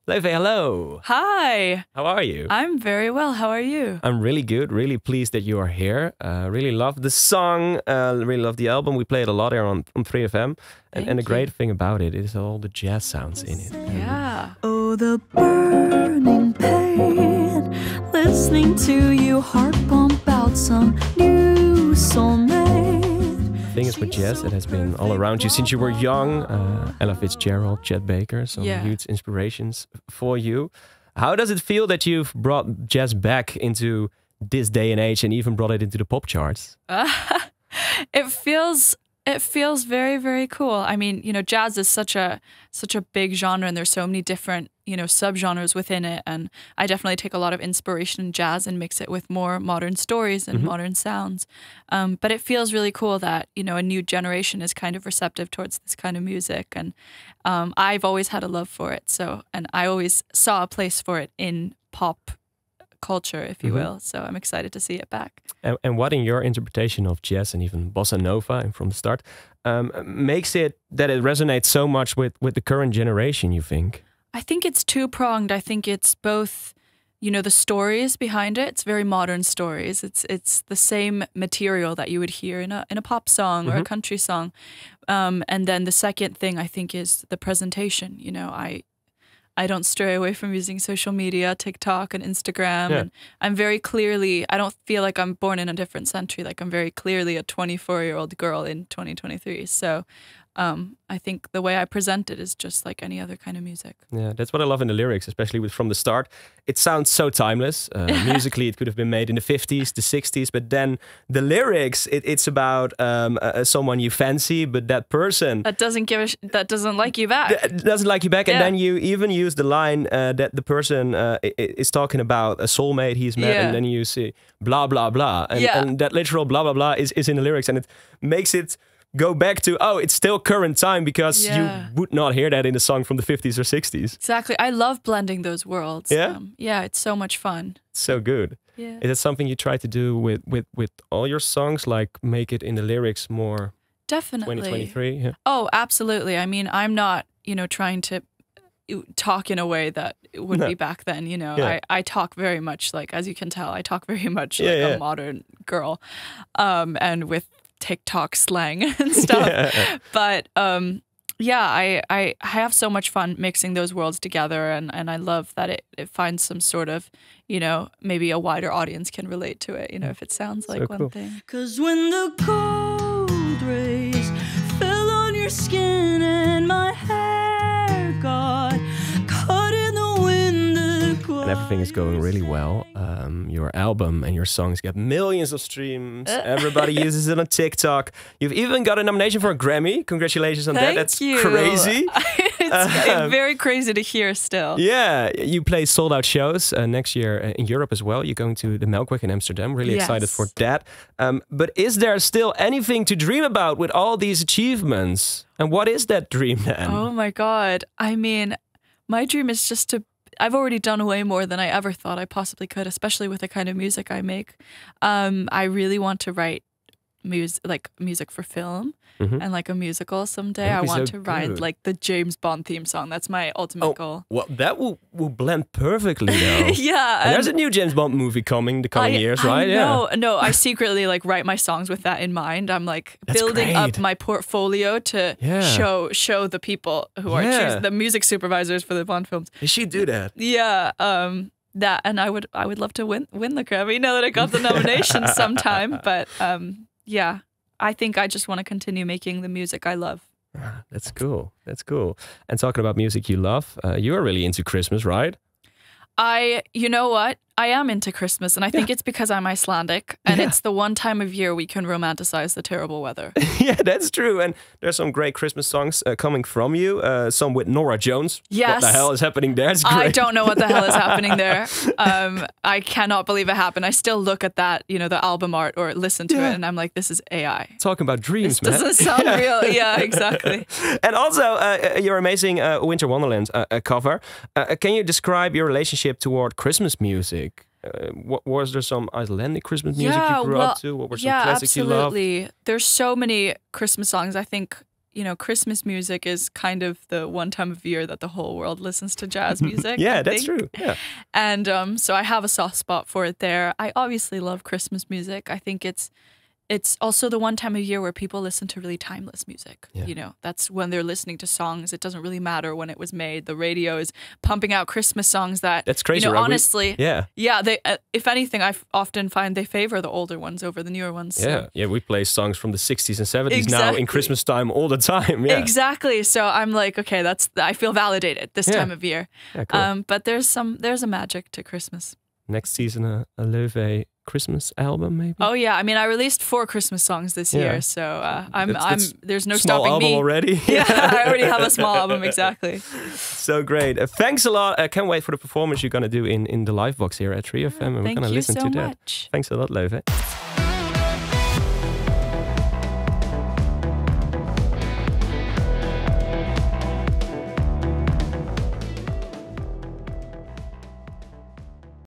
Laufey, hello. Hi. How are you? I'm very well. How are you? I'm really good. Really pleased that you are here. Really love the song. Really love the album. We play it a lot here on 3FM. And the great thing about it is all the jazz sounds in it. Yeah. Oh, the burning pain. Listening to you heart pump out some new soulmate. The thing is with jazz, it has been all around you since you were young. Ella Fitzgerald, Chet Baker, some huge inspirations for you. How does it feel that you've brought jazz back into this day and age and even brought it into the pop charts? It feels very, very cool. I mean, you know, jazz is such a big genre, and there's so many different, you know, subgenres within it. And I definitely take a lot of inspiration in jazz and mix it with more modern stories and modern sounds. But it feels really cool that, you know, a new generation is kind of receptive towards this kind of music. And I've always had a love for it. And I always saw a place for it in pop culture, if you will. So I'm excited to see it back. And what in your interpretation of jazz and even bossa nova and from the start makes it that it resonates so much with the current generation, you think? I think it's two-pronged. I think it's both, you know, the stories behind it. It's very modern stories. It's the same material that you would hear in a pop song or a country song. And then the second thing I think is the presentation. You know, I don't stray away from using social media, TikTok and Instagram. Yeah. And I'm very clearly, I don't feel like I'm born in a different century. Like I'm very clearly a 24-year-old girl in 2023. So I think the way I present it is just like any other kind of music. Yeah, that's what I love in the lyrics, especially with From the Start. It sounds so timeless. Musically, it could have been made in the 50s, the 60s, but then the lyrics, it's about someone you fancy, but that person that doesn't like you back. Doesn't like you back, and then you even use the line that the person is talking about a soulmate he's met, and then you see blah blah blah, and that literal blah blah blah is in the lyrics, and it makes it go back to, oh, it's still current time, because you would not hear that in a song from the 50s or 60s. Exactly. I love blending those worlds. Yeah? Yeah, it's so much fun. So good. Yeah. Is it something you try to do with all your songs, like make it in the lyrics more Definitely 2023? Yeah. Oh, absolutely. I mean, I'm not, you know, trying to talk in a way that it would be back then, you know. I talk very much like, as you can tell, I talk very much like a modern girl, and with TikTok slang and stuff. But I have so much fun mixing those worlds together, and I love that it finds some sort of, you know, maybe a wider audience can relate to it, you know, if it sounds like one thing. 'Cause when the cold rays fell on your skin and my hair got caught in the wind, and everything is going really well. Your album and your songs get millions of streams. Everybody uses it on TikTok. You've even got a nomination for a Grammy. Congratulations on that. That's crazy. It's very crazy to hear still. Yeah, you play sold out shows next year in Europe as well. You're going to the Melkweg in Amsterdam. Really excited for that. But is there still anything to dream about with all these achievements? And what is that dream then? Oh my God. I mean, my dream is just to I've already done way more than I ever thought I possibly could, especially with the kind of music I make. I really want to write music for film and like a musical someday. I want to write like the James Bond theme song. That's my ultimate goal. Well, that will blend perfectly though. And there's a new James Bond movie coming the coming years, right? No, I secretly like write my songs with that in mind. I'm like building up my portfolio to show the people who are the music supervisors for the Bond films. You should do that. Yeah. That, and I would love to win the Grammy now that I got the nomination sometime. But yeah, I think I just want to continue making the music I love. That's cool. That's cool. And talking about music you love, you are really into Christmas, right? You know what? I am into Christmas, and I think it's because I'm Icelandic, and it's the one time of year we can romanticize the terrible weather. Yeah, that's true. And there's some great Christmas songs coming from you. Some with Norah Jones. Yes. What the hell is happening there? It's great. I don't know what the hell is happening there. I cannot believe it happened. I still look at that, you know, the album art or listen to it, and I'm like, this is AI. Talking about dreams, this doesn't sound real. Yeah, exactly. And also, your amazing Winter Wonderland cover. Can you describe your relationship toward Christmas music? Was there some Icelandic Christmas music you grew up to? What were some classics you loved? Absolutely. There's so many Christmas songs. I think, Christmas music is kind of the one time of year that the whole world listens to jazz music. Yeah, that's true. Yeah. And so I have a soft spot for it there. I obviously love Christmas music. I think it's also the one time of year where people listen to really timeless music. Yeah. That's when they're listening to songs. It doesn't really matter when it was made. The radio is pumping out Christmas songs that's crazy, right? Honestly, yeah. They, if anything, I often find they favor the older ones over the newer ones. So. Yeah, we play songs from the 60s and 70s exactly. now in Christmas time all the time. Yeah. Exactly. So I'm like, okay, I feel validated this time of year. Yeah, cool. But there's a magic to Christmas. Next season, a Laufey Christmas album, maybe. Oh yeah, I mean, I released 4 Christmas songs this year, so there's no small stopping album me already. Yeah, I already have a small album, exactly. So great! Thanks a lot. I can't wait for the performance you're gonna do in the live box here at 3FM, and we're gonna listen to that. Much. Thanks a lot, Laufey.